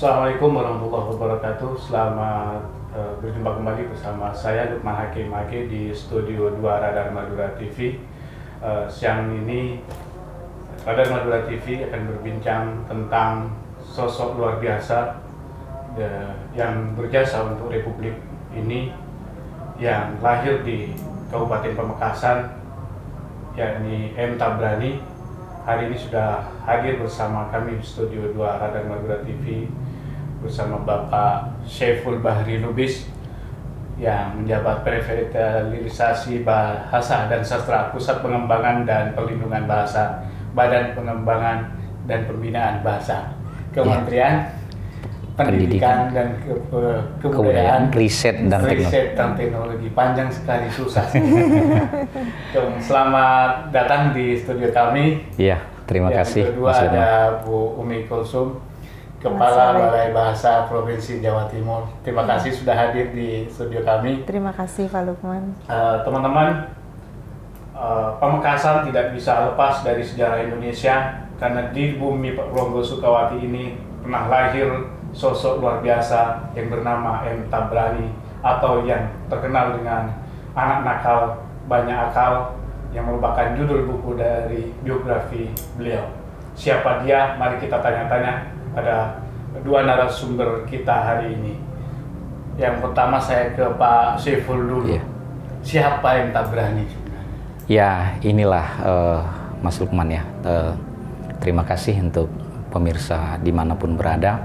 Assalamualaikum warahmatullahi wabarakatuh. Selamat berjumpa kembali bersama saya Lukman Hakim Ake di Studio 2 Radar Madura TV. Siang ini Radar Madura TV akan berbincang tentang sosok luar biasa yang berjasa untuk Republik ini, yang lahir di Kabupaten Pamekasan, yakni M. Tabrani. Hari ini sudah hadir bersama kami di Studio 2 Radar Madura TV bersama Bapak Syaiful Bahri Lubis yang menjabat Revitalisasi Bahasa dan Sastra Pusat Pengembangan dan Perlindungan Bahasa Badan Pengembangan dan Pembinaan Bahasa Kementerian Pendidikan dan Kebudayaan, Riset dan Teknologi. Panjang sekali, susah. Selamat datang di studio kami. Iya, terima kasih. Yang kedua ada Bu Umi Kulsum, Kepala Balai Bahasa Provinsi Jawa Timur. Terima kasih sudah hadir di studio kami. Terima kasih Pak Lukman. Teman-teman, Pamekasan tidak bisa lepas dari sejarah Indonesia, karena di bumi Pak Ronggo Sukawati ini pernah lahir sosok luar biasa yang bernama M. Tabrani, atau yang terkenal dengan Anak Nakal Banyak Akal, yang merupakan judul buku dari biografi beliau. Siapa dia? Mari kita tanya-tanya pada dua narasumber kita hari ini. Yang pertama saya ke Pak Syaiful dulu. Yeah. Siapa M. Tabrani? Ya, inilah Mas Lukman ya. Terima kasih untuk pemirsa dimanapun berada.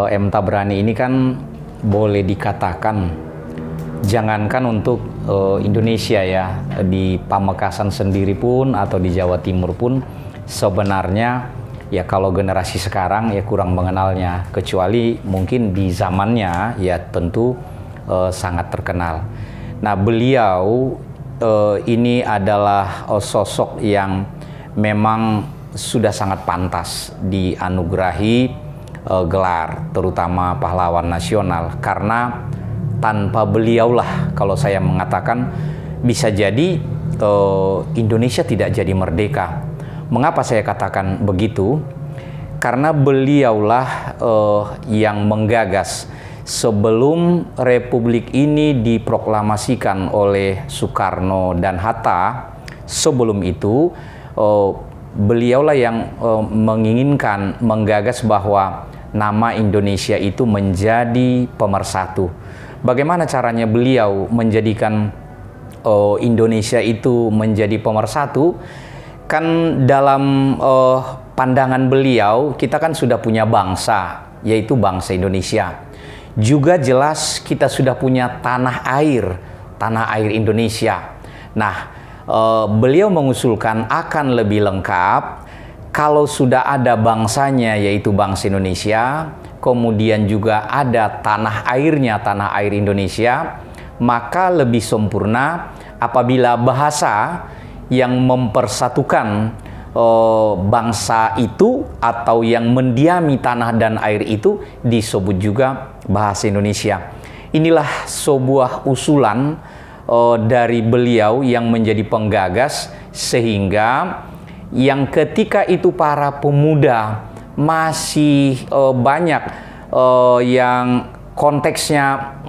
M. Tabrani ini kan boleh dikatakan, jangankan untuk Indonesia ya, di Pamekasan sendiri pun atau di Jawa Timur pun sebenarnya ya kalau generasi sekarang ya kurang mengenalnya, kecuali mungkin di zamannya ya tentu sangat terkenal. Nah, beliau ini adalah sosok yang memang sudah sangat pantas dianugerahi gelar, terutama pahlawan nasional, karena tanpa beliaulah kalau saya mengatakan bisa jadi Indonesia tidak jadi merdeka. Mengapa saya katakan begitu? Karena beliaulah yang menggagas sebelum Republik ini diproklamasikan oleh Soekarno dan Hatta. Sebelum itu beliaulah yang menginginkan, menggagas bahwa nama Indonesia itu menjadi pemersatu. Bagaimana caranya beliau menjadikan Indonesia itu menjadi pemersatu? Kan dalam pandangan beliau, kita kan sudah punya bangsa, yaitu bangsa Indonesia. Juga jelas kita sudah punya tanah air Indonesia. Nah, beliau mengusulkan akan lebih lengkap kalau sudah ada bangsanya, yaitu bangsa Indonesia, kemudian juga ada tanah airnya, tanah air Indonesia, maka lebih sempurna apabila bahasa yang mempersatukan bangsa itu atau yang mendiami tanah dan air itu disebut juga bahasa Indonesia. Inilah sebuah usulan dari beliau yang menjadi penggagas, sehingga yang ketika itu para pemuda masih banyak yang konteksnya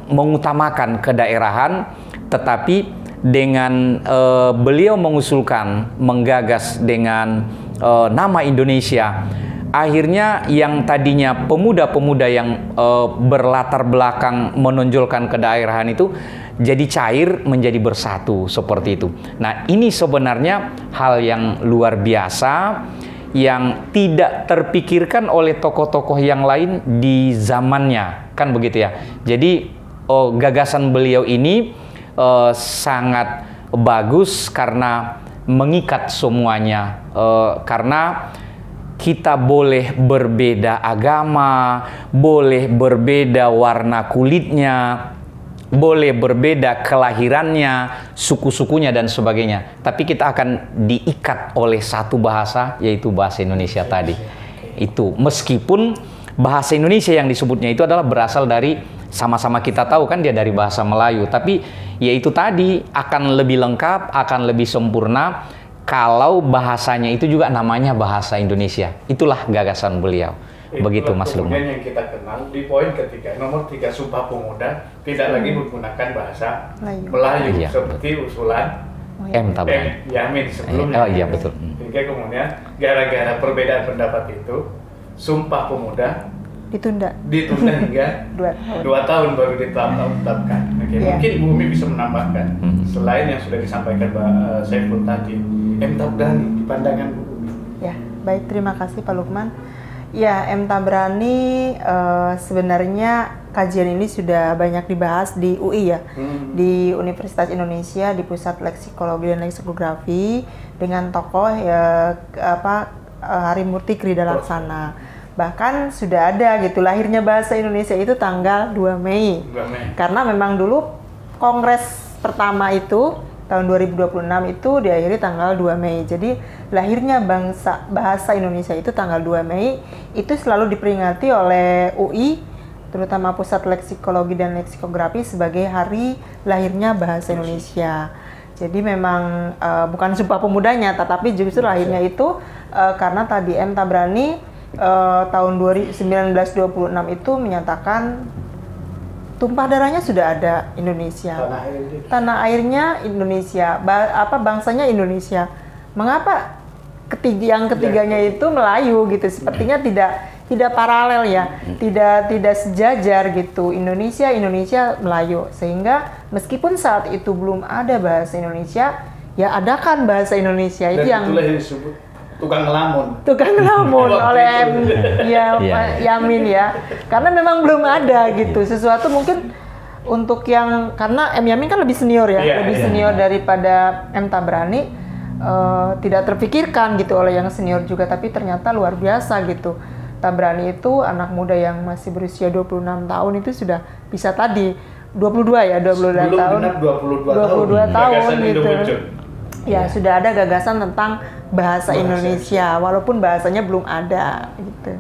mengutamakan kedaerahan, tetapi dengan beliau mengusulkan, menggagas dengan nama Indonesia, akhirnya yang tadinya pemuda-pemuda yang berlatar belakang menonjolkan kedaerahan itu jadi cair menjadi bersatu seperti itu. Nah, ini sebenarnya hal yang luar biasa yang tidak terpikirkan oleh tokoh-tokoh yang lain di zamannya, kan begitu ya. Jadi gagasan beliau ini sangat bagus karena mengikat semuanya, karena kita boleh berbeda agama, boleh berbeda warna kulitnya, boleh berbeda kelahirannya, suku-sukunya dan sebagainya, tapi kita akan diikat oleh satu bahasa, yaitu bahasa Indonesia tadi. Itu meskipun bahasa Indonesia yang disebutnya itu adalah berasal dari, sama-sama kita tahu kan dia dari bahasa Melayu, tapi yaitu tadi akan lebih lengkap, akan lebih sempurna kalau bahasanya itu juga namanya bahasa Indonesia. Itulah gagasan beliau. Begitu Mas Lukman. Kemudian yang kita kenal di poin ketiga, nomor 3 Sumpah Pemuda tidak lagi menggunakan bahasa Melayu Iya, seperti usulan M. Tabrani. Yamin sebelumnya. Oh iya betul. Sehingga kemudian gara-gara perbedaan pendapat itu, Sumpah Pemuda ditunda hingga 2 tahun baru ditetapkan. Oke, mungkin Bu Umi bisa menambahkan selain yang sudah disampaikan Pak Saiful tadi, M. Tabrani di pandangan Bu Umi. Ya, baik, terima kasih Pak Lukman. Ya, M. Tabrani sebenarnya kajian ini sudah banyak dibahas di UI ya, di Universitas Indonesia di Pusat Leksikologi dan Leksikografi dengan tokoh Harimurti Krida Laksana. Bahkan sudah ada gitu lahirnya bahasa Indonesia itu tanggal 2 Mei. Karena memang dulu kongres pertama itu tahun 2026 itu diakhiri tanggal 2 Mei. Jadi lahirnya bahasa Indonesia itu tanggal 2 Mei itu selalu diperingati oleh UI, terutama Pusat Leksikologi dan Leksikografi sebagai hari lahirnya bahasa Indonesia. Jadi memang bukan Sumpah Pemudanya, tetapi justru lahirnya itu karena tadi M. Tabrani tahun 1926 itu menyatakan tumpah darahnya sudah ada Indonesia. Tanah airnya Indonesia, bangsanya Indonesia. Mengapa yang ketiganya itu Melayu gitu? Sepertinya tidak paralel ya, tidak sejajar gitu. Indonesia Melayu. Sehingga meskipun saat itu belum ada bahasa Indonesia, ya adakan bahasa Indonesia. Dan itu yang itulah yang disebut tukang ngelamun oleh Yamin ya, karena memang belum ada gitu sesuatu. Mungkin untuk yang karena Yamin kan lebih senior ya, lebih senior daripada M. Tabrani, tidak terpikirkan gitu oleh yang senior juga, tapi ternyata luar biasa gitu. Tabrani itu anak muda yang masih berusia 26 tahun itu sudah bisa tadi 22 tahun 22 tahun gitu. Ya, sudah ada gagasan tentang bahasa Indonesia, walaupun bahasanya belum ada gitu.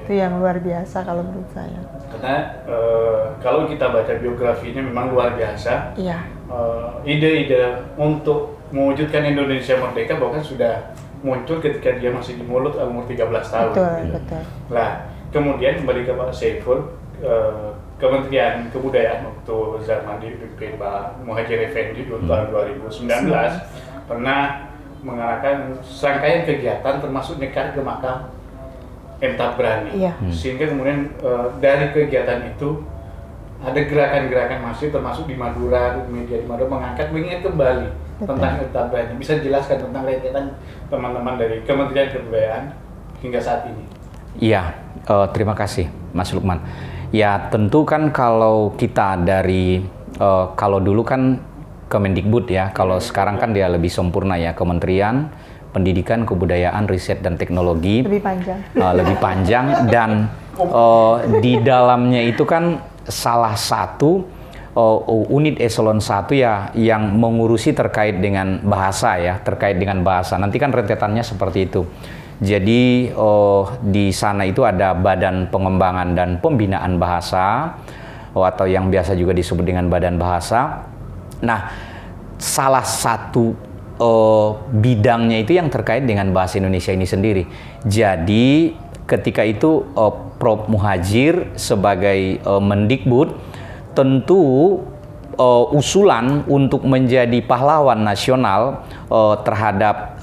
Itu yang luar biasa kalau menurut saya. Karena kalau kita baca biografinya memang luar biasa. Iya. Ide-ide untuk mewujudkan Indonesia merdeka bahkan sudah muncul ketika dia masih di mulut umur 13 tahun. Betul. Nah, kemudian kembali ke Pak Saiful, Kementerian Kebudayaan waktu zaman dipimpin Pak Muhadjir Effendi tahun 2019 pernah mengarahkan serangkaian kegiatan termasuk nyekar ke makam M. Tabrani. Sehingga kemudian dari kegiatan itu ada gerakan-gerakan masif termasuk di Madura, media di Madura mengingat kembali tentang M. Tabrani. Bisa dijelaskan tentang rentetan teman-teman dari Kementerian Kebudayaan hingga saat ini? Iya, terima kasih Mas Lukman. Ya tentu kan kalau kita dari kalau dulu kan Kemendikbud ya, kalau sekarang kan dia lebih sempurna ya, Kementerian Pendidikan, Kebudayaan, Riset dan Teknologi. Lebih panjang. Lebih panjang dan di dalamnya itu kan salah satu unit eselon 1 ya yang mengurusi terkait dengan bahasa ya, terkait dengan bahasa. Nanti kan rentetannya seperti itu. Jadi di sana itu ada Badan Pengembangan dan Pembinaan Bahasa atau yang biasa juga disebut dengan Badan Bahasa. Nah, salah satu bidangnya itu yang terkait dengan bahasa Indonesia ini sendiri. Jadi ketika itu Prof. Muhadjir sebagai Mendikbud tentu usulan untuk menjadi pahlawan nasional terhadap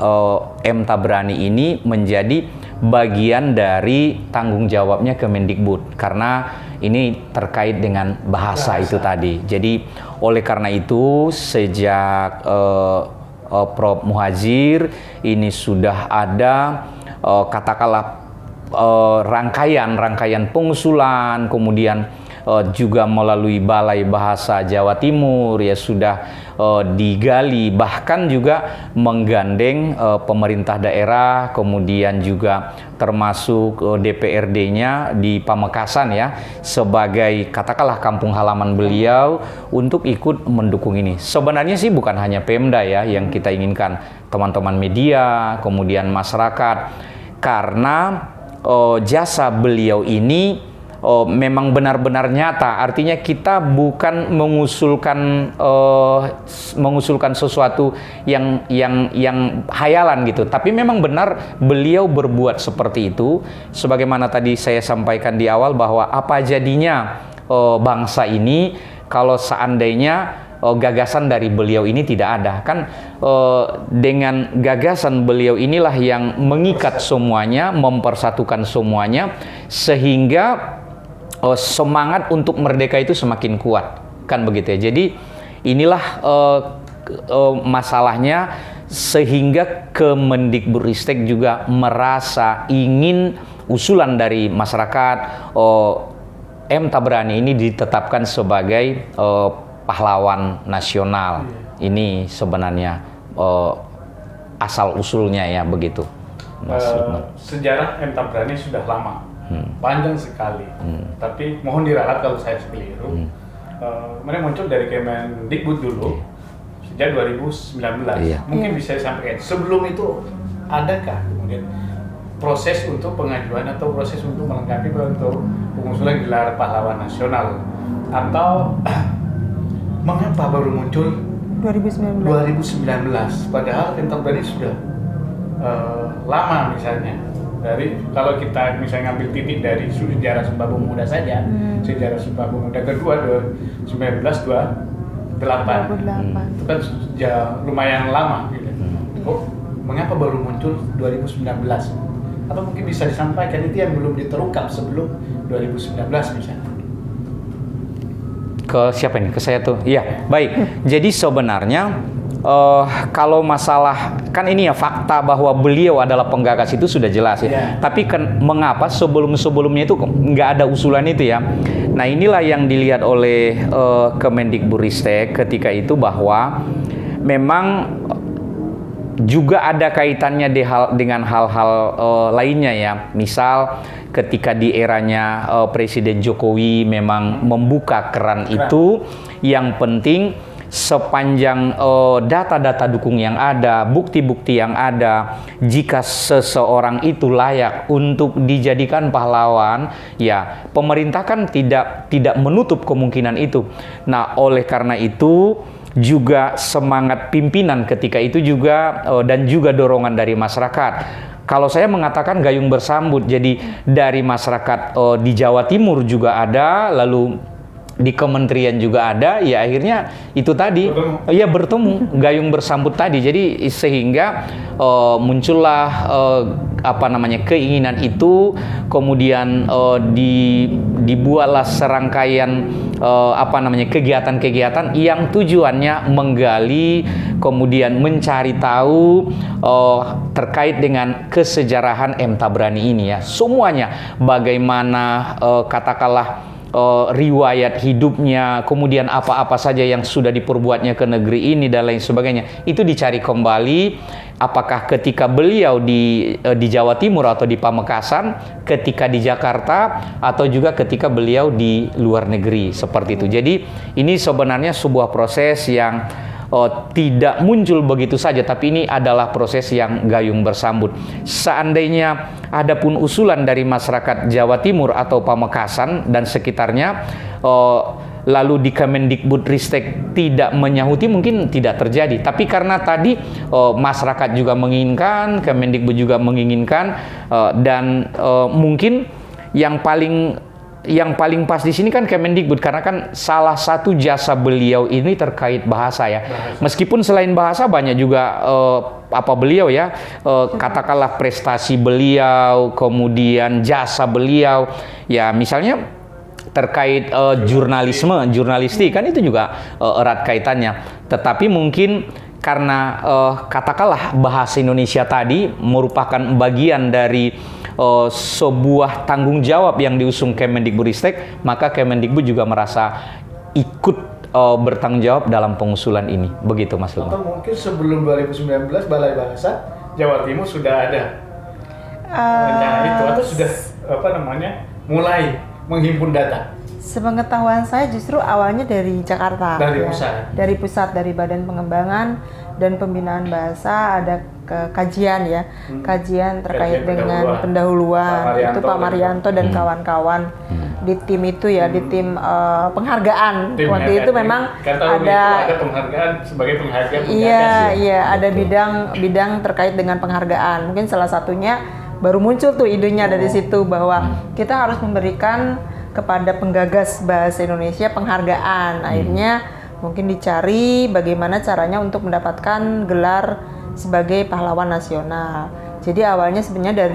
M. Tabrani ini menjadi bagian dari tanggung jawabnya Kemendikbud karena ini terkait dengan bahasa itu tadi. Jadi oleh karena itu sejak Prof. Muhadjir ini sudah ada katakanlah rangkaian pengusulan, kemudian juga melalui Balai Bahasa Jawa Timur ya sudah digali, bahkan juga menggandeng pemerintah daerah, kemudian juga termasuk DPRD-nya di Pamekasan ya sebagai katakanlah kampung halaman beliau untuk ikut mendukung ini. Sebenarnya sih bukan hanya Pemda ya yang kita inginkan, teman-teman media, kemudian masyarakat, karena jasa beliau ini memang benar-benar nyata. Artinya kita bukan mengusulkan sesuatu yang hayalan gitu. Tapi memang benar beliau berbuat seperti itu. Sebagaimana tadi saya sampaikan di awal bahwa apa jadinya bangsa ini kalau seandainya gagasan dari beliau ini tidak ada. Kan dengan gagasan beliau inilah yang mengikat semuanya, mempersatukan semuanya, sehingga semangat untuk merdeka itu semakin kuat, kan begitu ya. Jadi inilah masalahnya, sehingga Kemendikbudristek juga merasa ingin usulan dari masyarakat M. Tabrani ini ditetapkan sebagai pahlawan nasional. Ini sebenarnya asal usulnya ya begitu, Mas Lukman. Sejarah M. Tabrani sudah lama, panjang sekali. Tapi mohon diralat kalau saya keliru. Mereka muncul dari Kemendikbud dulu sejak 2019. Mungkin bisa disampaikan sebelum itu adakah kemudian proses untuk pengajuan atau proses untuk melengkapi untuk pengusulan gelar pahlawan nasional, atau mengapa baru muncul 2019 padahal M. Tabrani sudah lama, misalnya dari kalau kita misalnya ngambil titik dari sejarah Sumpah Pemuda saja, sejarah Sumpah Pemuda kedua 1928 itu kan lumayan lama gitu. Mengapa baru muncul 2019? Apa mungkin bisa disampaikan itu yang belum diterungkap sebelum 2019 misalnya? Ke siapa ini? Ke saya tuh. Iya, baik. Jadi sebenarnya kalau masalah kan ini ya fakta bahwa beliau adalah penggagas itu sudah jelas ya. Tapi kan mengapa sebelumnya itu nggak ada usulan itu ya? Nah inilah yang dilihat oleh Kemendikbudristek ketika itu, bahwa memang juga ada kaitannya dengan hal-hal lainnya ya. Misal ketika di eranya Presiden Jokowi memang membuka keran itu, yang penting sepanjang data-data dukung yang ada, bukti-bukti yang ada, jika seseorang itu layak untuk dijadikan pahlawan, ya pemerintah kan tidak menutup kemungkinan itu. Nah, oleh karena itu juga semangat pimpinan ketika itu juga dan juga dorongan dari masyarakat. Kalau saya mengatakan gayung bersambut, jadi dari masyarakat di Jawa Timur juga ada, lalu di kementerian juga ada, ya akhirnya itu tadi bertemu gayung bersambut tadi. Jadi sehingga muncullah keinginan itu, kemudian dibuatlah serangkaian kegiatan-kegiatan yang tujuannya menggali, kemudian mencari tahu terkait dengan kesejarahan M. Tabrani ini ya. Semuanya bagaimana katakanlah riwayat hidupnya, kemudian apa-apa saja yang sudah diperbuatnya ke negeri ini dan lain sebagainya, itu dicari kembali. Apakah ketika beliau di Jawa Timur atau di Pamekasan, ketika di Jakarta, atau juga ketika beliau di luar negeri, seperti itu. Jadi ini sebenarnya sebuah proses yang tidak muncul begitu saja, tapi ini adalah proses yang gayung bersambut. Seandainya ada pun usulan dari masyarakat Jawa Timur atau Pamekasan dan sekitarnya, lalu di Kemendikbudristek tidak menyahuti, mungkin tidak terjadi. Tapi karena tadi masyarakat juga menginginkan, Kemendikbud juga menginginkan, dan mungkin yang paling pas di sini kan Kemendikbud, karena kan salah satu jasa beliau ini terkait bahasa ya. Meskipun selain bahasa banyak juga beliau ya, katakanlah prestasi beliau, kemudian jasa beliau ya, misalnya terkait jurnalistik kan itu juga erat kaitannya. Tetapi mungkin karena katakanlah bahasa Indonesia tadi merupakan bagian dari sebuah tanggung jawab yang diusung Kemendikbudristek, maka Kemendikbud juga merasa ikut bertanggung jawab dalam pengusulan ini. Begitu Mas Lukman. Atau mungkin sebelum 2019 Balai Bahasa Jawa Timur sudah ada rencana itu, atau sudah mulai menghimpun data? Sepengetahuan saya justru awalnya dari Jakarta. Dari pusat. Dari pusat, dari Badan Pengembangan dan Pembinaan Bahasa, ada kajian ya, kajian terkait dengan pendahuluan itu Pak Marianto dan kawan-kawan di tim itu ya, di tim penghargaan. Waktu itu memang ada penghargaan sebagai penghargaan. Iya, ada bidang terkait dengan penghargaan. Mungkin salah satunya baru muncul tuh idenya dari situ bahwa kita harus memberikan kepada penggagas bahasa Indonesia penghargaan. Akhirnya mungkin dicari bagaimana caranya untuk mendapatkan gelar sebagai pahlawan nasional. Jadi awalnya sebenarnya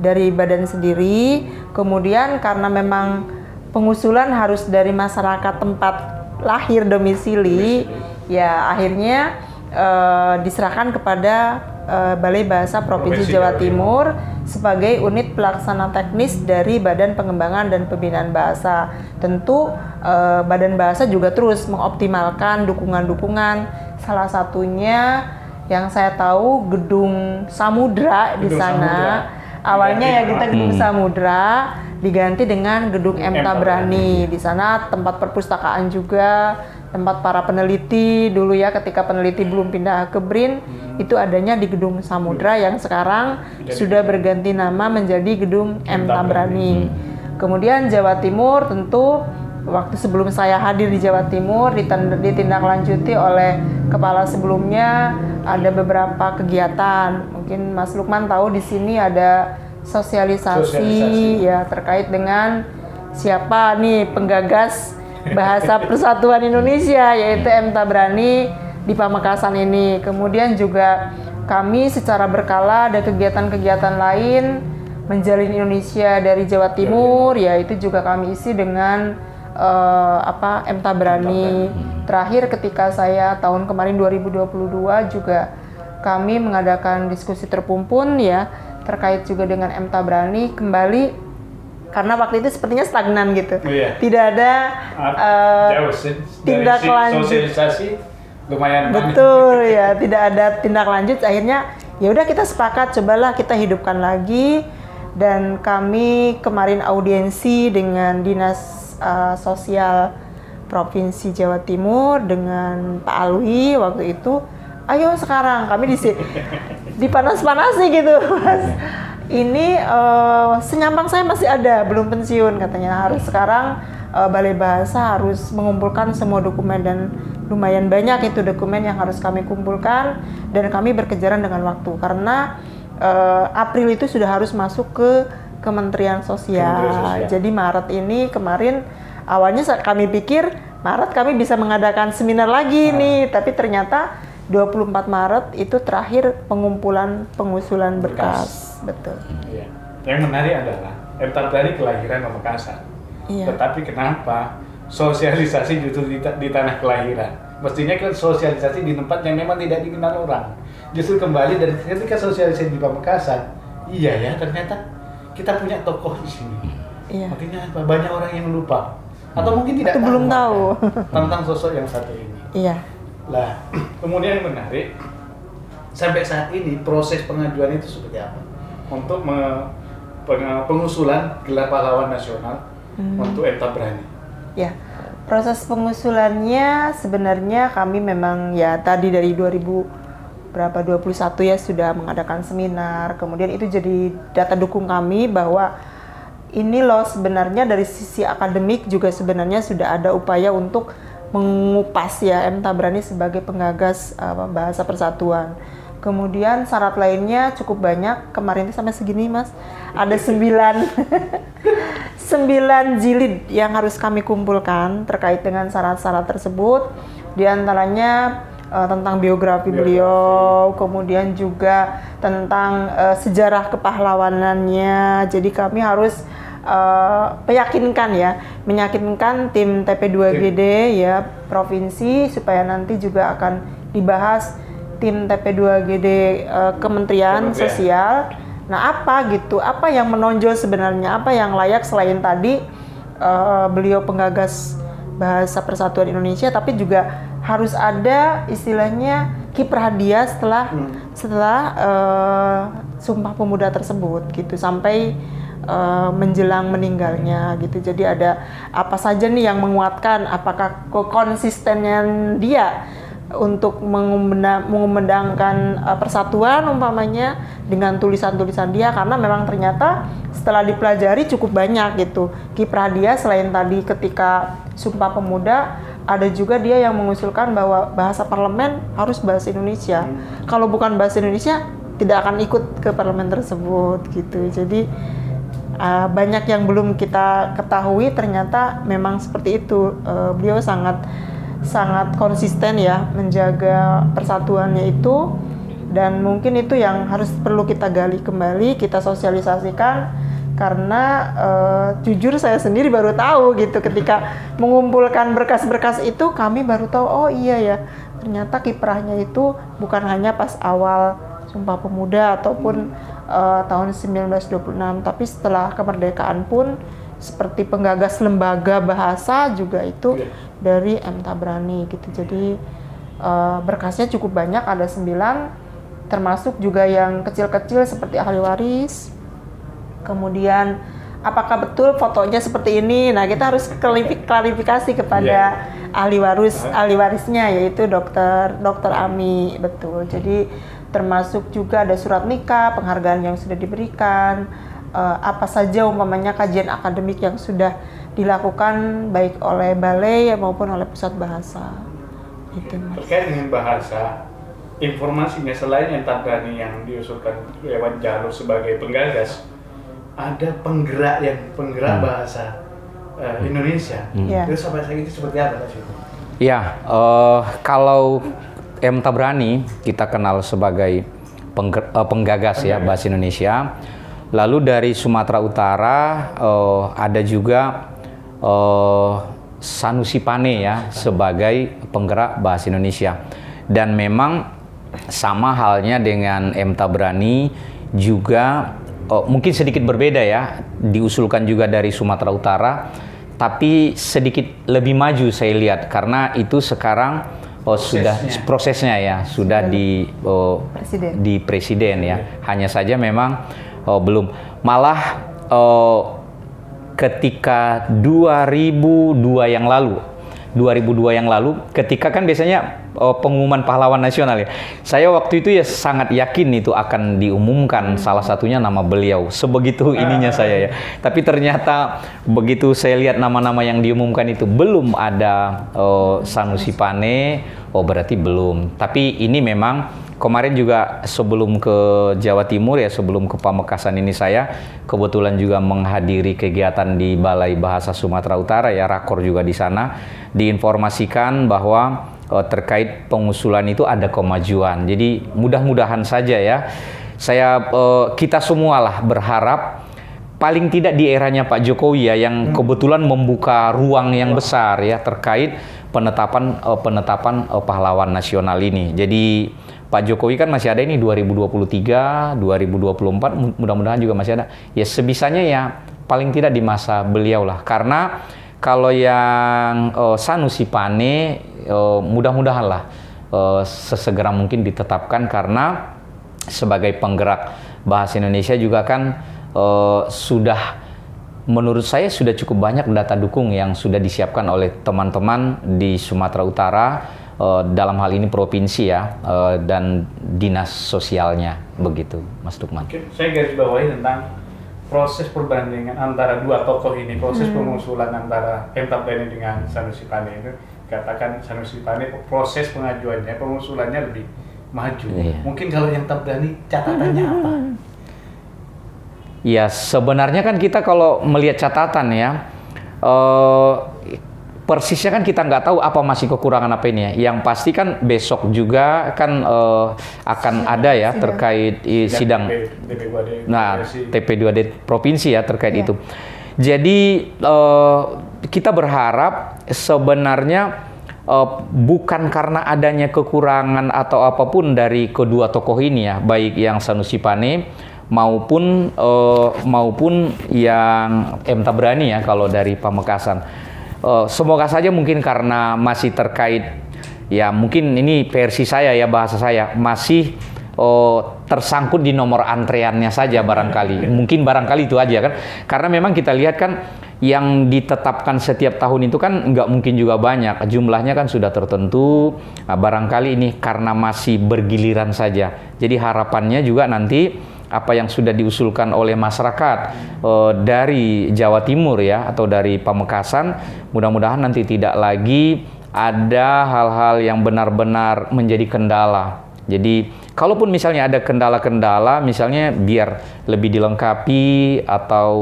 dari badan sendiri, kemudian karena memang pengusulan harus dari masyarakat tempat lahir domisili, ya akhirnya diserahkan kepada Balai Bahasa Provinsi Jawa Timur sebagai unit pelaksana teknis dari Badan Pengembangan dan Pembinaan Bahasa. Tentu Badan Bahasa juga terus mengoptimalkan dukungan-dukungan. Salah satunya yang saya tahu Gedung Samudra di sana. Awalnya ya kita Gedung Samudra diganti dengan Gedung M. Tabrani. Di sana tempat perpustakaan juga, tempat para peneliti dulu ya, ketika peneliti belum pindah ke BRIN, itu adanya di Gedung Samudra yang sekarang sudah berganti nama menjadi Gedung M. Tabrani. Kemudian Jawa Timur tentu waktu sebelum saya hadir di Jawa Timur ditindaklanjuti oleh kepala sebelumnya, ada beberapa kegiatan. Mungkin Mas Lukman tahu di sini ada sosialisasi ya terkait dengan siapa nih penggagas Bahasa Persatuan Indonesia, yaitu M. Tabrani di Pamekasan ini. Kemudian juga kami secara berkala ada kegiatan-kegiatan lain menjalin Indonesia dari Jawa Timur, ya itu juga kami isi dengan M. Tabrani. Terakhir ketika saya tahun kemarin 2022 juga kami mengadakan diskusi terpumpun ya terkait juga dengan M. Tabrani kembali, karena waktu itu sepertinya stagnan gitu. Tidak ada tindak lanjut. Sosialisasi lumayan betul ya, tidak ada tindak lanjut. Akhirnya ya udah kita sepakat cobalah kita hidupkan lagi, dan kami kemarin audiensi dengan Dinas Sosial Provinsi Jawa Timur dengan Pak Alwi waktu itu. Ayo sekarang kami dipanas-panasi gitu, Mas. Ini senyampang saya masih ada, belum pensiun katanya. Harus sekarang Balai Bahasa harus mengumpulkan semua dokumen, dan lumayan banyak itu dokumen yang harus kami kumpulkan, dan kami berkejaran dengan waktu karena April itu sudah harus masuk ke Kementerian Sosial. Jadi Maret ini kemarin awalnya kami pikir Maret kami bisa mengadakan seminar lagi nih, tapi ternyata 24 Maret itu terakhir pengusulan berkas. Betul. Iya. Yang menarik adalah M. Tabrani kelahiran Pamekasan. Iya. Tetapi kenapa sosialisasi justru di tanah kelahiran? Mestinya kan sosialisasi di tempat yang memang tidak dikenal orang. Justru kembali dari ketika sosialisasi di Pamekasan, iya ya ternyata kita punya tokoh di sini. Iya. Artinya apa? Banyak orang yang lupa atau mungkin tidak tahu belum tahu tentang sosok yang satu ini. Iya. Lah, kemudian yang menarik, sampai saat ini proses pengajuan itu seperti apa? Untuk pengusulan gelar pahlawan nasional untuk M. Tabrani. Ya, proses pengusulannya sebenarnya kami memang ya tadi dari 21 ya sudah mengadakan seminar. Kemudian itu jadi data dukung kami bahwa ini loh sebenarnya dari sisi akademik juga sebenarnya sudah ada upaya untuk mengupas ya M. Tabrani sebagai penggagas bahasa persatuan. Kemudian syarat lainnya cukup banyak. Kemarin itu sampai segini, Mas. Ada 9 jilid yang harus kami kumpulkan terkait dengan syarat-syarat tersebut. Di antaranya tentang biografi beliau, kemudian juga tentang sejarah kepahlawanannya. Jadi kami harus meyakinkan tim TP2GD ya provinsi supaya nanti juga akan dibahas tim TP2GD Kementerian Sosial. Nah, apa yang menonjol sebenarnya, apa yang layak selain tadi beliau penggagas bahasa persatuan Indonesia, tapi juga harus ada istilahnya kiprah dia setelah Sumpah Pemuda tersebut gitu sampai menjelang meninggalnya gitu. Jadi ada apa saja nih yang menguatkan, apakah konsistennya dia untuk mengumandangkan persatuan umpamanya dengan tulisan-tulisan dia, karena memang ternyata setelah dipelajari cukup banyak gitu kiprah dia. Selain tadi ketika Sumpah Pemuda, ada juga dia yang mengusulkan bahwa bahasa parlemen harus bahasa Indonesia. Kalau bukan bahasa Indonesia tidak akan ikut ke parlemen tersebut gitu. Jadi banyak yang belum kita ketahui, ternyata memang seperti itu. Beliau sangat konsisten ya menjaga persatuannya itu, dan mungkin itu yang harus perlu kita gali kembali, kita sosialisasikan, karena jujur saya sendiri baru tahu gitu ketika mengumpulkan berkas-berkas itu, kami baru tahu oh iya ya ternyata kiprahnya itu bukan hanya pas awal Sumpah Pemuda ataupun tahun 1926, tapi setelah kemerdekaan pun seperti penggagas lembaga bahasa juga itu dari M. Tabrani gitu. Jadi berkasnya cukup banyak, ada 9, termasuk juga yang kecil-kecil seperti ahli waris. Kemudian apakah betul fotonya seperti ini? Nah, kita harus klarifikasi kepada ahli warisnya, yaitu dokter Ami, betul. Jadi termasuk juga ada surat nikah, penghargaan yang sudah diberikan, apa saja umpamanya kajian akademik yang sudah dilakukan baik oleh balai maupun oleh pusat bahasa. Itu, Mas. Terkait dengan bahasa, informasinya selain yang Tabrani yang diusulkan lewat jalur sebagai penggagas, ada penggerak bahasa Indonesia. Terus bahasa itu seperti apa Pak Syukur? Ya, kalau M. Tabrani kita kenal sebagai penggagas ya bahasa Indonesia. Lalu dari Sumatera Utara ada juga Sanusi Pane ya sebagai penggerak bahasa Indonesia. Dan memang sama halnya dengan M. Tabrani juga mungkin sedikit berbeda ya, diusulkan juga dari Sumatera Utara, tapi sedikit lebih maju saya lihat karena itu sekarang sudah prosesnya ya sudah di presiden ya. Hanya saja memang belum, malah ketika 2002 yang lalu ketika kan biasanya pengumuman pahlawan nasional ya, saya waktu itu ya sangat yakin itu akan diumumkan salah satunya nama beliau, sebegitu ininya saya ya. Tapi ternyata begitu saya lihat nama-nama yang diumumkan itu belum ada Sanusi Pane, berarti belum. Tapi ini memang kemarin juga sebelum ke Jawa Timur ya, sebelum ke Pamekasan ini saya kebetulan juga menghadiri kegiatan di Balai Bahasa Sumatera Utara ya, rakor juga di sana, diinformasikan bahwa terkait pengusulan itu ada kemajuan. Jadi mudah-mudahan saja ya, kita semualah berharap paling tidak di eranya Pak Jokowi ya, yang kebetulan membuka ruang yang besar ya terkait penetapan pahlawan nasional ini. Jadi Pak Jokowi kan masih ada ini 2023, 2024, mudah-mudahan juga masih ada. Ya sebisanya ya paling tidak di masa beliau lah. Karena kalau yang Sanusi Pane mudah-mudahan lah sesegera mungkin ditetapkan, karena sebagai penggerak bahasa Indonesia juga kan sudah, menurut saya sudah cukup banyak data dukung yang sudah disiapkan oleh teman-teman di Sumatera Utara, dalam hal ini provinsi ya, dan dinas sosialnya, begitu Mas Lukman. Saya garis bawahi tentang proses perbandingan antara dua tokoh ini, proses pengusulan antara M. Tabrani dengan Sanusi Pane itu, katakan Sanusi Pane proses pengajuannya, pengusulannya lebih maju. Mungkin kalau yang Tabrani catatannya apa? Ya sebenarnya kan kita kalau melihat catatan ya, persisnya kan kita nggak tahu apa masih kekurangan apa ini ya. Yang pasti kan besok juga kan akan ada ya terkait sidang TP2D provinsi ya terkait itu. Jadi kita berharap sebenarnya bukan karena adanya kekurangan atau apapun dari kedua tokoh ini ya, baik yang Sanusi Pane maupun yang M. Tabrani ya kalau dari Pamekasan. Semoga saja mungkin karena masih terkait ya, mungkin ini versi saya ya, bahasa saya masih tersangkut di nomor antreannya saja barangkali. Mungkin barangkali itu aja kan. Karena memang kita lihat kan yang ditetapkan setiap tahun itu kan nggak mungkin juga banyak, jumlahnya kan sudah tertentu. Nah, barangkali ini karena masih bergiliran saja. Jadi harapannya juga nanti apa yang sudah diusulkan oleh masyarakat dari Jawa Timur ya, atau dari Pamekasan, mudah-mudahan nanti tidak lagi ada hal-hal yang benar-benar menjadi kendala. Jadi kalaupun misalnya ada kendala-kendala, misalnya biar lebih dilengkapi atau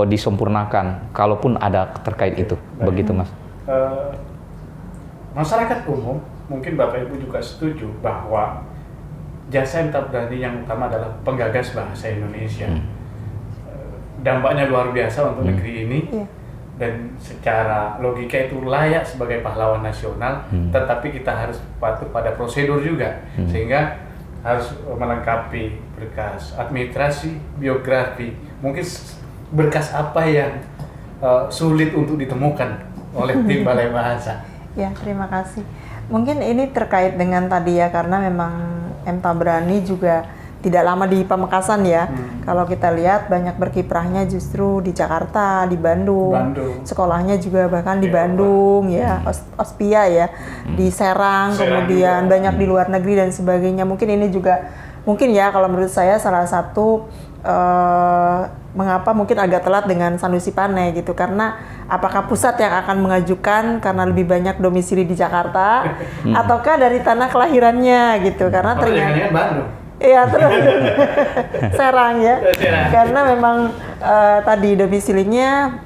disempurnakan, kalaupun ada terkait itu. Baik. Begitu Mas. Masyarakat umum, mungkin Bapak Ibu juga setuju bahwa jasa Entabrani yang utama adalah penggagas bahasa Indonesia. Dampaknya luar biasa untuk negeri ini. Dan secara logika itu layak sebagai pahlawan nasional, tetapi kita harus patuh pada prosedur juga, sehingga harus melengkapi berkas administrasi, biografi. Mungkin berkas apa yang sulit untuk ditemukan oleh tim Balai Bahasa? Ya, terima kasih. Mungkin ini terkait dengan tadi ya, karena memang Entabrani juga tidak lama di Pamekasan ya. Kalau kita lihat banyak berkiprahnya justru di Jakarta, di Bandung. Sekolahnya juga bahkan di Bandung ya, Ospia ya, di Serang, kemudian banyak di luar negeri dan sebagainya. Mungkin ini juga mungkin ya kalau menurut saya salah satu mengapa mungkin agak telat dengan Sanusi Pane gitu, karena apakah pusat yang akan mengajukan karena lebih banyak domisili di Jakarta ataukah dari tanah kelahirannya gitu, karena ternyata Bandung. Iya, terus Serang ya. Karena memang tadi domisilinya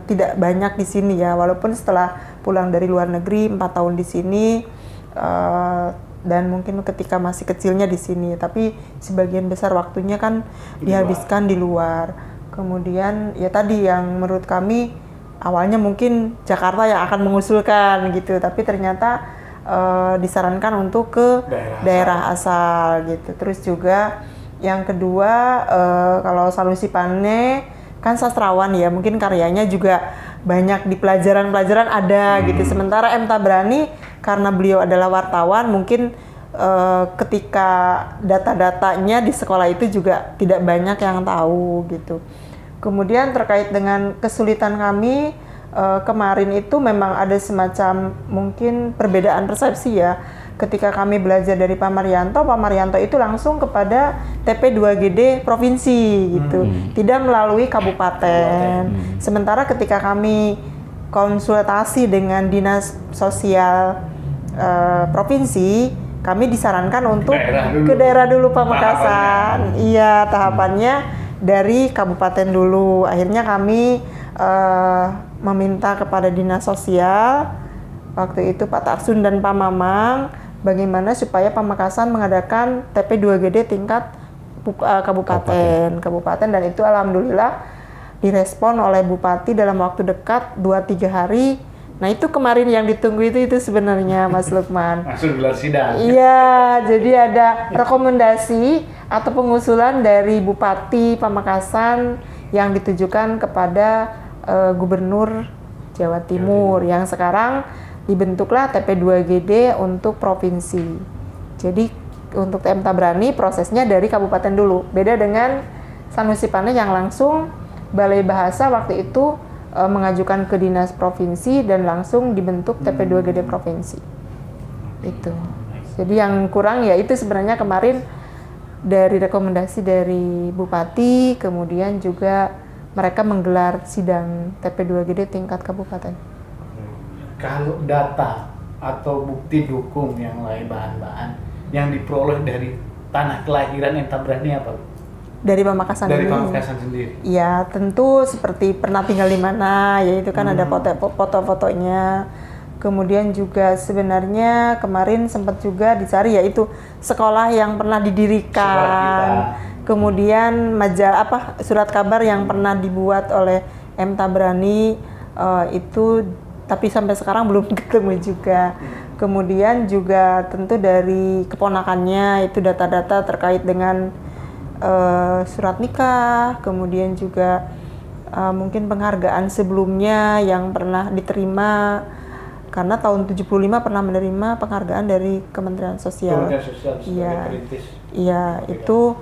tidak banyak di sini ya, walaupun setelah pulang dari luar negeri 4 tahun di sini dan mungkin ketika masih kecilnya di sini, tapi sebagian besar waktunya kan dihabiskan di luar. Kemudian ya tadi yang menurut kami awalnya mungkin Jakarta yang akan mengusulkan gitu, tapi ternyata disarankan untuk ke daerah asal gitu. Terus juga yang kedua, kalau Sanusi Pane kan sastrawan ya, mungkin karyanya juga banyak di pelajaran-pelajaran ada gitu. Sementara Entabrani karena beliau adalah wartawan, mungkin ketika data-datanya di sekolah itu juga tidak banyak yang tahu gitu. Kemudian terkait dengan kesulitan kami kemarin itu memang ada semacam mungkin perbedaan persepsi ya. Ketika kami belajar dari Pak Marianto itu langsung kepada TP2GD provinsi gitu, tidak melalui kabupaten. Sementara ketika kami konsultasi dengan dinas sosial provinsi, kami disarankan untuk ke daerah dulu Pamekasan. Iya, tahapannya dari kabupaten dulu. Akhirnya kami meminta kepada dinas sosial waktu itu Pak Tarsun dan Pak Mamang bagaimana supaya Pamekasan mengadakan TP2GD tingkat kabupaten, dan itu alhamdulillah direspon oleh Bupati dalam waktu dekat 2-3 hari. Nah itu kemarin yang ditunggu itu sebenarnya Mas Lukman. Langsung gelar sidang. Iya, jadi ada rekomendasi atau pengusulan dari Bupati Pamekasan yang ditujukan kepada Gubernur Jawa Timur yang sekarang dibentuklah TP2GD untuk provinsi. Jadi untuk Entabrani prosesnya dari kabupaten dulu. Beda dengan Sanusi Pane yang langsung Balai Bahasa waktu itu mengajukan ke dinas provinsi dan langsung dibentuk TP2GD provinsi. Itu. Jadi yang kurang ya itu sebenarnya kemarin dari rekomendasi dari Bupati, kemudian juga mereka menggelar sidang TP2GD tingkat kabupaten. Kalau data atau bukti dukung yang lain, bahan-bahan yang diperoleh dari tanah kelahiran Entabrani apa? Dari Pamekasan Dari Pamekasan sendiri? Ya tentu seperti pernah tinggal di mana, yaitu kan ada foto-fotonya. Kemudian juga sebenarnya kemarin sempat juga dicari yaitu sekolah yang pernah didirikan. Kemudian surat kabar yang pernah dibuat oleh Entabrani itu, tapi sampai sekarang belum ketemu juga. Kemudian juga tentu dari keponakannya itu data-data terkait dengan surat nikah, kemudian juga mungkin penghargaan sebelumnya yang pernah diterima, karena tahun 75 pernah menerima penghargaan dari Kementerian Sosial. Iya, itu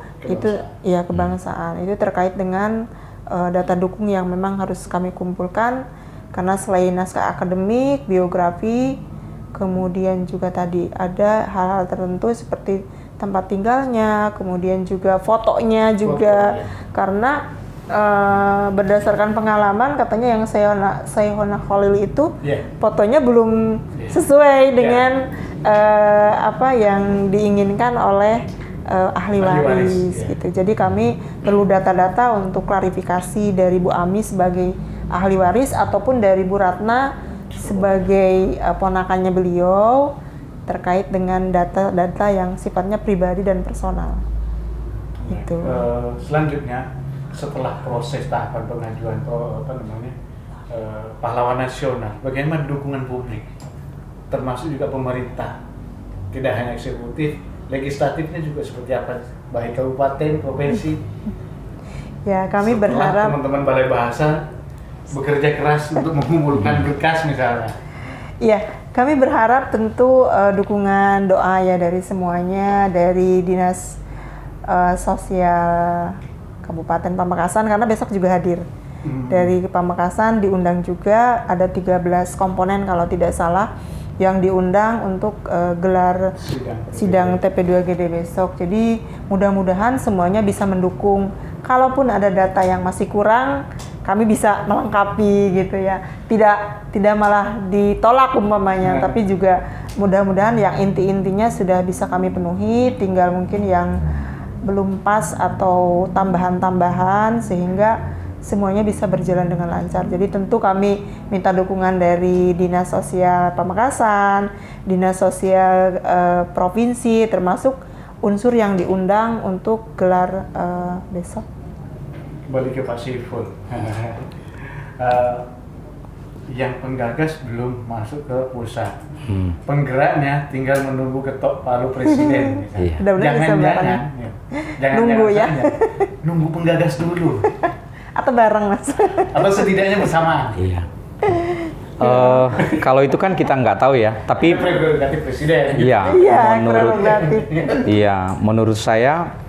ya kebangsaan. Itu terkait dengan data dukung yang memang harus kami kumpulkan, karena selain naskah akademik, biografi, kemudian juga tadi ada hal-hal tertentu seperti tempat tinggalnya, kemudian juga fotonya juga, karena berdasarkan pengalaman katanya yang Sayhona Khalil itu fotonya belum sesuai dengan apa yang diinginkan oleh ahli waris gitu. Jadi kami perlu data-data untuk klarifikasi dari Bu Ami sebagai ahli waris ataupun dari Bu Ratna sebagai ponakannya beliau terkait dengan data-data yang sifatnya pribadi dan personal. Gitu. Selanjutnya setelah proses tahapan pengajuan pahlawan nasional, bagaimana dukungan publik, termasuk juga pemerintah, tidak hanya eksekutif, legislatifnya juga seperti apa, baik kabupaten, provinsi. Ya, kami setelah berharap teman-teman Balai Bahasa bekerja keras untuk mengumpulkan berkas misalnya. Iya, kami berharap tentu dukungan doa ya dari semuanya, dari Dinas Sosial Kabupaten Pamekasan, karena besok juga hadir. Dari Pamekasan diundang juga, ada 13 komponen kalau tidak salah yang diundang untuk gelar sidang TP2GD besok. Jadi mudah-mudahan semuanya bisa mendukung. Kalaupun ada data yang masih kurang, kami bisa melengkapi gitu ya. Tidak malah ditolak umpamanya, tapi juga mudah-mudahan yang inti-intinya sudah bisa kami penuhi, tinggal mungkin yang belum pas atau tambahan-tambahan sehingga semuanya bisa berjalan dengan lancar. Jadi tentu kami minta dukungan dari Dinas Sosial Pamekasan, Dinas Sosial Provinsi, termasuk unsur yang diundang untuk gelar besok. Kembali ke Pak Siful. Yang penggagas belum masuk ke pusat. Penggeraknya tinggal menunggu ketok palu presiden. Jangan-jangan nunggu ya. Nunggu penggagas dulu. Atau bareng Mas. Atau setidaknya bersamaan. Iya. Kalau itu kan kita nggak tahu ya, tapi prerogatif presiden. Iya, menurut saya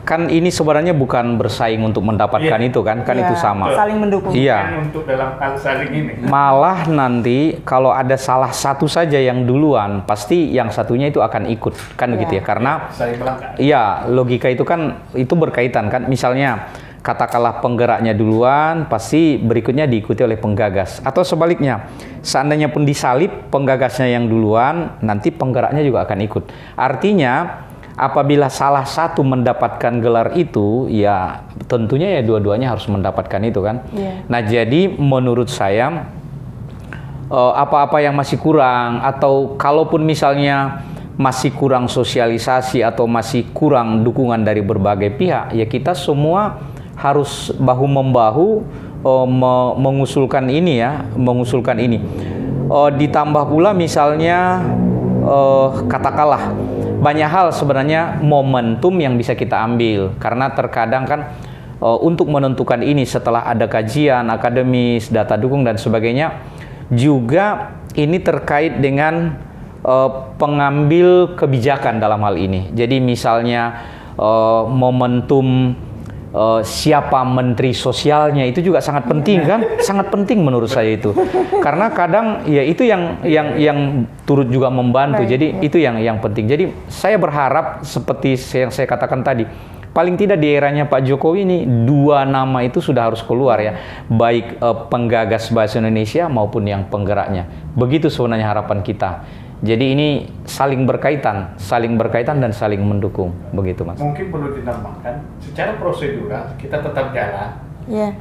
kan ini sebenarnya bukan bersaing untuk mendapatkan itu kan itu sama. Saling mendukung. Iya. Untuk dalam hal saling ini. Malah nanti kalau ada salah satu saja yang duluan, pasti yang satunya itu akan ikut kan begitu ya, karena saling melangkah. Iya, logika itu kan itu berkaitan kan, misalnya katakanlah penggeraknya duluan, pasti berikutnya diikuti oleh penggagas. Atau sebaliknya, seandainya pun disalib, penggagasnya yang duluan, nanti penggeraknya juga akan ikut. Artinya, apabila salah satu mendapatkan gelar itu, ya tentunya ya dua-duanya harus mendapatkan itu kan. Nah, jadi menurut saya, apa-apa yang masih kurang, atau kalaupun misalnya masih kurang sosialisasi atau masih kurang dukungan dari berbagai pihak, ya kita semua harus bahu-membahu mengusulkan ini ya, mengusulkan ini. Ditambah pula misalnya katakanlah banyak hal sebenarnya momentum yang bisa kita ambil, karena terkadang kan untuk menentukan ini setelah ada kajian akademis, data dukung dan sebagainya, juga ini terkait dengan pengambil kebijakan dalam hal ini. Jadi misalnya momentum siapa menteri sosialnya itu juga sangat penting kan, sangat penting menurut saya itu, karena kadang ya itu yang turut juga membantu. Jadi itu yang penting. Jadi saya berharap seperti yang saya katakan tadi, paling tidak di eranya Pak Jokowi ini 2 nama itu sudah harus keluar ya, baik penggagas bahasa Indonesia maupun yang penggeraknya. Begitu sebenarnya harapan kita. Jadi ini saling berkaitan dan saling mendukung, begitu Mas. Mungkin perlu ditambahkan, secara prosedural kita tetap jalan,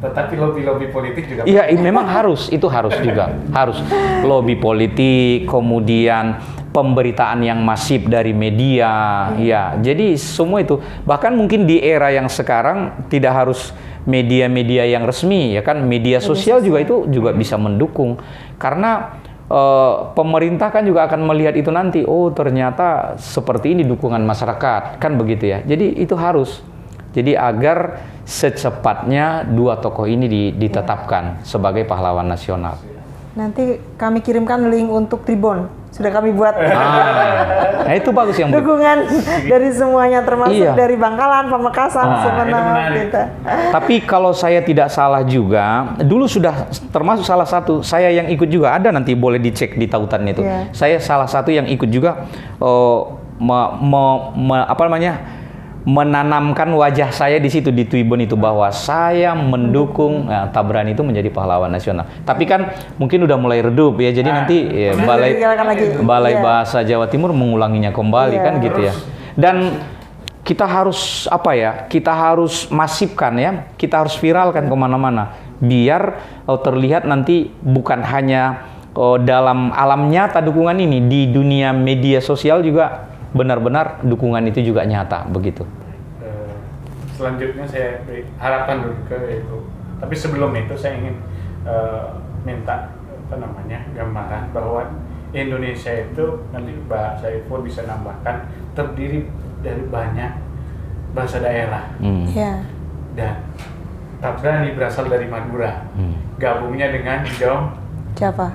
tetapi lobby politik juga. Iya, memang harus, itu harus juga, harus lobby politik, kemudian pemberitaan yang masif dari media, ya. Jadi semua itu, bahkan mungkin di era yang sekarang tidak harus media-media yang resmi, ya kan, media sosial juga itu juga bisa mendukung, karena pemerintah kan juga akan melihat itu nanti, oh ternyata seperti ini dukungan masyarakat, kan begitu ya. Jadi itu harus. Jadi agar secepatnya 2 tokoh ini ditetapkan sebagai pahlawan nasional. Nanti kami kirimkan link untuk Tribun. sudah kami buat. Nah itu bagus yang dukungan dari semuanya, termasuk dari Bangkalan, Pamekasan, Sumeneb gitu. Tapi kalau saya tidak salah juga, dulu sudah termasuk salah satu saya yang ikut juga, ada nanti boleh dicek di tautan itu. Saya salah satu yang ikut juga menanamkan wajah saya di situ di Tuibon itu, bahwa saya mendukung Tabrani itu menjadi pahlawan nasional. Tapi kan mungkin udah mulai redup ya, jadi nanti Balai Bahasa Jawa Timur mengulanginya kembali kan gitu ya. Dan kita harus kita harus masifkan ya, kita harus viralkan kemana-mana biar terlihat nanti bukan hanya dalam alam nyata dukungan ini, di dunia media sosial juga benar-benar dukungan itu juga nyata begitu. Selanjutnya saya beri harapan dulu ke itu. Tapi sebelum itu saya ingin minta gambaran bahwa Indonesia itu, nanti Pak Saiful bisa nambahkan, terdiri dari banyak bahasa daerah. Dan Tabrani berasal dari Madura. Gabungnya dengan Java.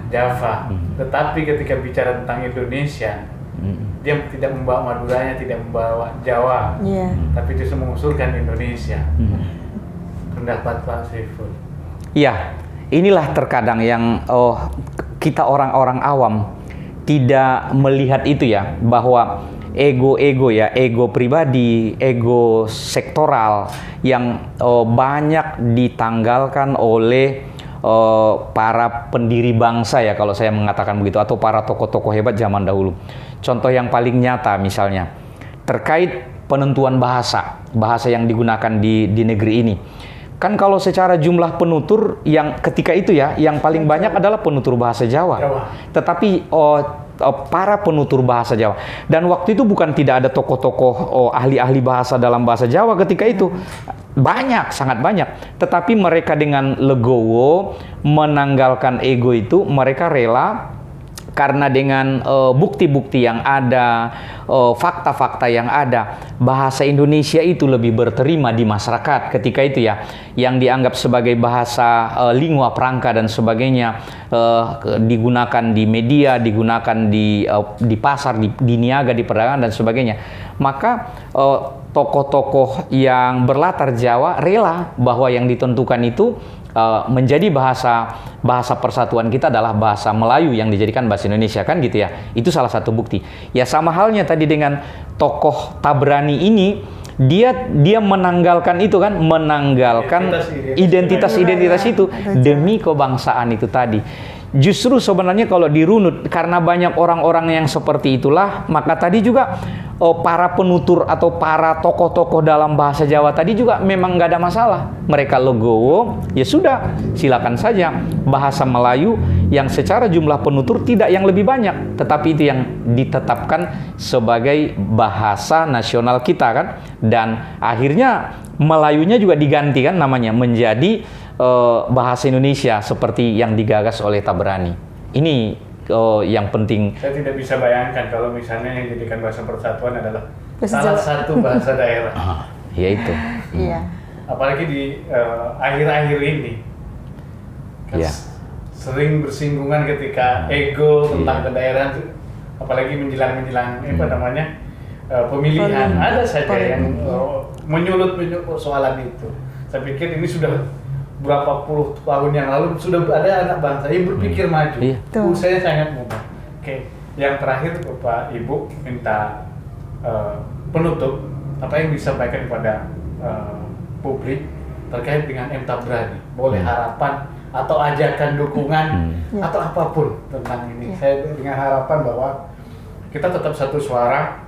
Tetapi ketika bicara tentang Indonesia, dia tidak membawa Maduranya, tidak membawa Jawa, tapi justru mengusulkan Indonesia. Pendapat Pak Saiful? Ya, inilah terkadang yang kita orang-orang awam tidak melihat itu ya, bahwa ego pribadi, ego sektoral yang banyak ditanggalkan oleh para pendiri bangsa ya, kalau saya mengatakan begitu, atau para tokoh-tokoh hebat zaman dahulu. Contoh yang paling nyata misalnya terkait penentuan bahasa yang digunakan di negeri ini. Kan kalau secara jumlah penutur yang ketika itu ya, yang paling banyak adalah penutur bahasa Jawa. Tetapi para penutur bahasa Jawa, dan waktu itu bukan tidak ada tokoh-tokoh ahli-ahli bahasa dalam bahasa Jawa ketika itu. Banyak, sangat banyak. Tetapi mereka dengan legowo menanggalkan ego itu, mereka rela karena dengan bukti-bukti yang ada, fakta-fakta yang ada, bahasa Indonesia itu lebih berterima di masyarakat ketika itu ya, yang dianggap sebagai bahasa lingua franca dan sebagainya, digunakan di media, digunakan di pasar, di niaga, di perdagangan dan sebagainya. Maka tokoh-tokoh yang berlatar Jawa rela bahwa yang ditentukan itu menjadi bahasa persatuan kita adalah bahasa Melayu yang dijadikan bahasa Indonesia, kan gitu ya. Itu salah satu bukti. Ya sama halnya tadi dengan tokoh Tabrani ini, dia menanggalkan itu kan, menanggalkan identitas itu demi kebangsaan itu tadi. Justru sebenarnya kalau dirunut, karena banyak orang-orang yang seperti itulah, maka tadi juga para penutur atau para tokoh-tokoh dalam bahasa Jawa tadi juga memang nggak ada masalah. Mereka legowo, ya sudah, silakan saja. Bahasa Melayu yang secara jumlah penutur tidak yang lebih banyak, tetapi itu yang ditetapkan sebagai bahasa nasional kita kan. Dan akhirnya Melayunya juga diganti kan namanya menjadi bahasa Indonesia seperti yang digagas oleh Tabrani. Ini yang penting. Saya tidak bisa bayangkan kalau misalnya yang dijadikan bahasa persatuan adalah salah satu bahasa daerah. Ya itu. Iya. Apalagi di akhir-akhir ini, kan sering bersinggungan ketika ego tentang kedaerahan, apalagi menjelang pemilihan. Ada saja yang menyulut soalan itu. Saya pikir ini sudah berapa puluh tahun yang lalu sudah ada anak bangsa yang berpikir maju. Saya sangat mudah. Oke, yang terakhir Bapak Ibu minta penutup apa yang disampaikan kepada publik terkait dengan M. Tabrani. Boleh harapan atau ajakan dukungan atau apapun tentang ini. Saya dengan harapan bahwa kita tetap satu suara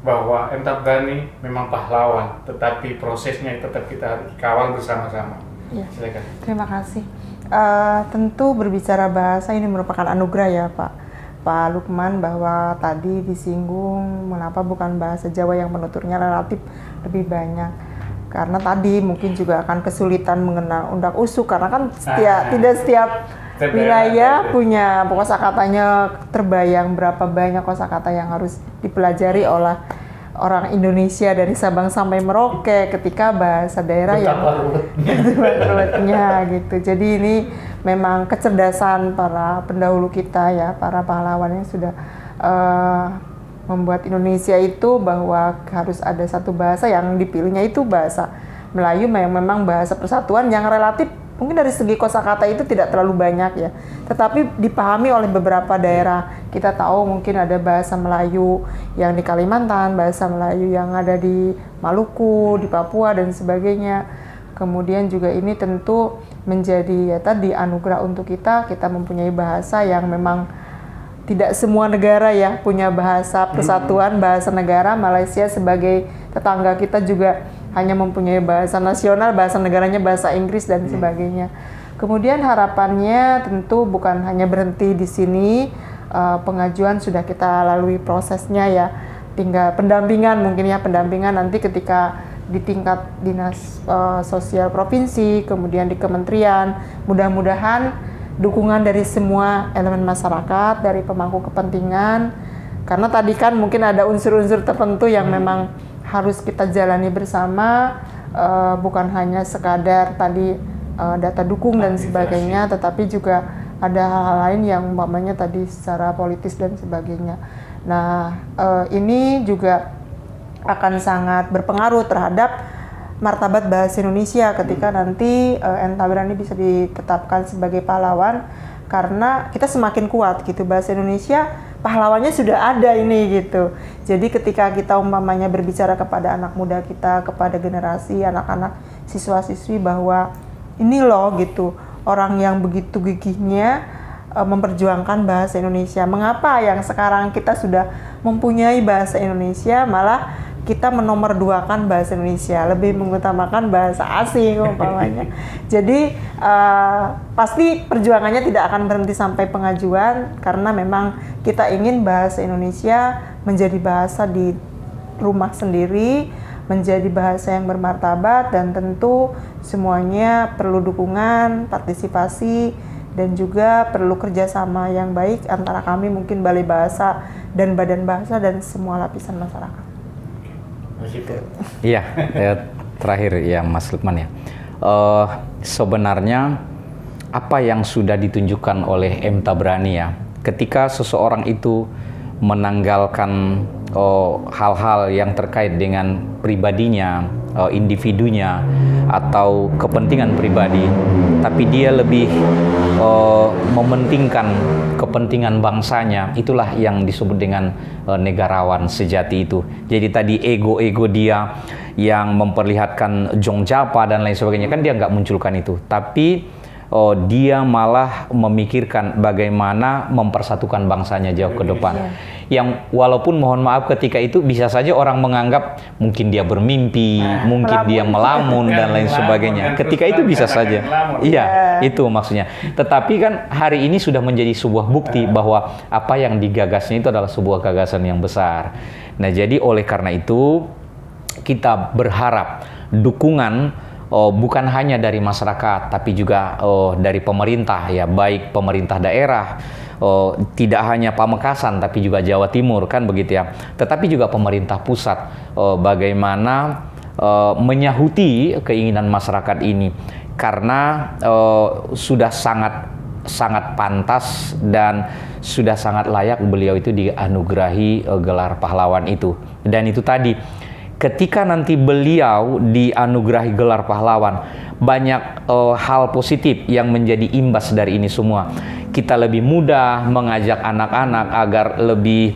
bahwa M. Tabrani memang pahlawan, tetapi prosesnya tetap kita kawal bersama-sama. Ya. Silakan. Terima kasih. Tentu berbicara bahasa ini merupakan anugerah ya Pak Lukman, bahwa tadi disinggung mengapa bukan bahasa Jawa yang penuturnya relatif lebih banyak. Karena tadi mungkin juga akan kesulitan mengenal undak usuk, karena kan tidak setiap wilayah punya kosakatanya terbayang berapa banyak kosakata yang harus dipelajari oleh orang Indonesia dari Sabang sampai Merauke ketika bahasa daerah yang ruwetnya gitu. Jadi ini memang kecerdasan para pendahulu kita ya, para pahlawan yang sudah membuat Indonesia itu bahwa harus ada satu bahasa yang dipilihnya itu bahasa Melayu yang memang bahasa persatuan yang relatif mungkin dari segi kosakata itu tidak terlalu banyak ya, tetapi dipahami oleh beberapa daerah. Kita tahu mungkin ada bahasa Melayu yang di Kalimantan, bahasa Melayu yang ada di Maluku, di Papua dan sebagainya. Kemudian juga ini tentu menjadi ya tadi anugerah untuk kita mempunyai bahasa yang memang tidak semua negara ya punya bahasa persatuan, bahasa negara. Malaysia sebagai tetangga kita juga hanya mempunyai bahasa nasional, bahasa negaranya bahasa Inggris dan sebagainya. Kemudian harapannya tentu bukan hanya berhenti di sini, pengajuan sudah kita lalui prosesnya ya, tinggal pendampingan mungkin ya, pendampingan nanti ketika di tingkat dinas sosial provinsi, kemudian di kementerian, mudah-mudahan dukungan dari semua elemen masyarakat, dari pemangku kepentingan, karena tadi kan mungkin ada unsur-unsur tertentu yang memang harus kita jalani bersama, bukan hanya sekadar tadi data dukung dan sebagainya, tetapi juga ada hal-hal lain yang umpamanya tadi secara politis dan sebagainya. Nah, ini juga akan sangat berpengaruh terhadap martabat bahasa Indonesia ketika nanti Entabrani bisa ditetapkan sebagai pahlawan, karena kita semakin kuat gitu, bahasa Indonesia pahlawannya sudah ada ini gitu. Jadi ketika kita umpamanya berbicara kepada anak muda kita, kepada generasi anak-anak siswa-siswi bahwa ini loh gitu, orang yang begitu gigihnya memperjuangkan bahasa Indonesia. Mengapa yang sekarang kita sudah mempunyai bahasa Indonesia malah kita menomorduakan bahasa Indonesia, lebih mengutamakan bahasa asing umpamanya. Jadi pasti perjuangannya tidak akan berhenti sampai pengajuan, karena memang kita ingin bahasa Indonesia menjadi bahasa di rumah sendiri, menjadi bahasa yang bermartabat, dan tentu semuanya perlu dukungan, partisipasi, dan juga perlu kerjasama yang baik antara kami mungkin Balai Bahasa dan Badan Bahasa dan semua lapisan masyarakat. Iya, terakhir ya Mas Lukman ya. Sebenarnya apa yang sudah ditunjukkan oleh Entabrani ya, ketika seseorang itu menanggalkan hal-hal yang terkait dengan pribadinya, individunya, atau kepentingan pribadi, tapi dia lebih mementingkan kepentingan bangsanya, itulah yang disebut dengan negarawan sejati itu. Jadi tadi ego-ego dia yang memperlihatkan Jongjapa dan lain sebagainya, kan dia nggak munculkan itu, tapi dia malah memikirkan bagaimana mempersatukan bangsanya jauh ke depan. Yang walaupun mohon maaf ketika itu bisa saja orang menganggap mungkin dia bermimpi, mungkin dia melamun dan lain sebagainya. Ketika itu bisa saja. Iya, itu maksudnya. Tetapi kan hari ini sudah menjadi sebuah bukti bahwa apa yang digagasnya itu adalah sebuah gagasan yang besar. Nah, jadi oleh karena itu kita berharap dukungan bukan hanya dari masyarakat, tapi juga dari pemerintah ya, baik pemerintah daerah, tidak hanya Pamekasan, tapi juga Jawa Timur kan begitu ya, tetapi juga pemerintah pusat, bagaimana menyahuti keinginan masyarakat ini, karena sudah sangat pantas dan sudah sangat layak beliau itu dianugerahi gelar pahlawan itu. Dan itu tadi, ketika nanti beliau dianugerahi gelar pahlawan, banyak hal positif yang menjadi imbas dari ini semua. Kita lebih mudah mengajak anak-anak agar lebih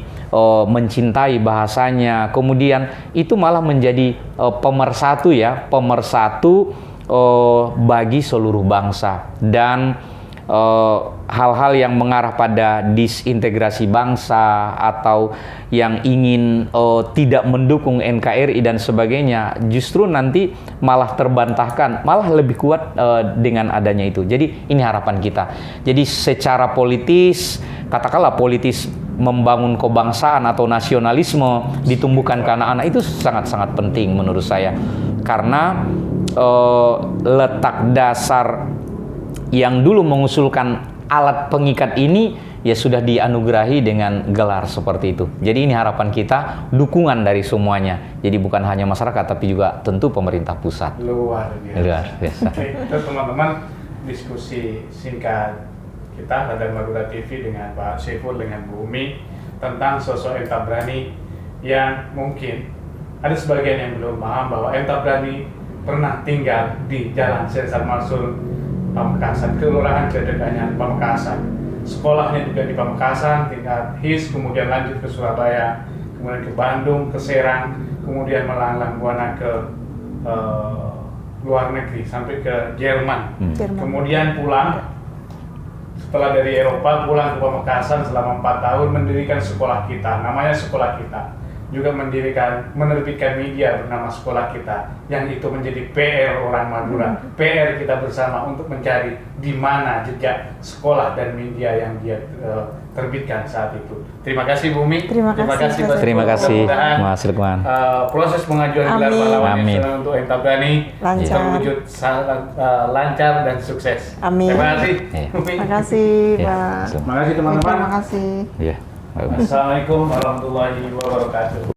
mencintai bahasanya. Kemudian itu malah menjadi pemersatu ya, pemersatu bagi seluruh bangsa. Dan hal-hal yang mengarah pada disintegrasi bangsa atau yang ingin tidak mendukung NKRI dan sebagainya, justru nanti malah terbantahkan, malah lebih kuat dengan adanya itu. Jadi ini harapan kita. Jadi secara politis, katakanlah politis membangun kebangsaan atau nasionalisme ditumbuhkan ke anak-anak itu sangat-sangat penting menurut saya, karena letak dasar yang dulu mengusulkan alat pengikat ini ya sudah dianugerahi dengan gelar seperti itu. Jadi ini harapan kita, dukungan dari semuanya. Jadi bukan hanya masyarakat, tapi juga tentu pemerintah pusat. Luar biasa. Luar biasa. Itu teman-teman, diskusi singkat kita Radar Madura TV dengan Pak Saiful, dengan Bu Umi tentang sosok M. Tabrani yang mungkin ada sebagian yang belum paham bahwa M. Tabrani pernah tinggal di Jalan Sensar Mansur, Pamekasan, Kelurahan Gledeganyan, Pamekasan. Sekolahnya juga di Pamekasan, tingkat HIS, kemudian lanjut ke Surabaya, kemudian ke Bandung, ke Serang, kemudian melanglang buana ke luar negeri sampai ke Jerman. Kemudian pulang setelah dari Eropa, pulang ke Pamekasan selama 4 tahun, mendirikan sekolah kita, namanya Sekolah Kita. Juga menerbitkan media bernama Sekolah Kita, yang itu menjadi PR orang Madura, PR kita bersama untuk mencari di mana jejak sekolah dan media yang dia terbitkan saat itu. Terima kasih Bumi. Terima kasih. Terima kasih Mas Lukman. Proses pengajuan gelar pahlawan nasional untuk M. Tabrani terwujud lancar dan sukses. Amin. Terima kasih Bumi. Terima kasih Pak. Terima kasih teman-teman. Terima kasih. Iya. Assalamualaikum warahmatullahi wabarakatuh.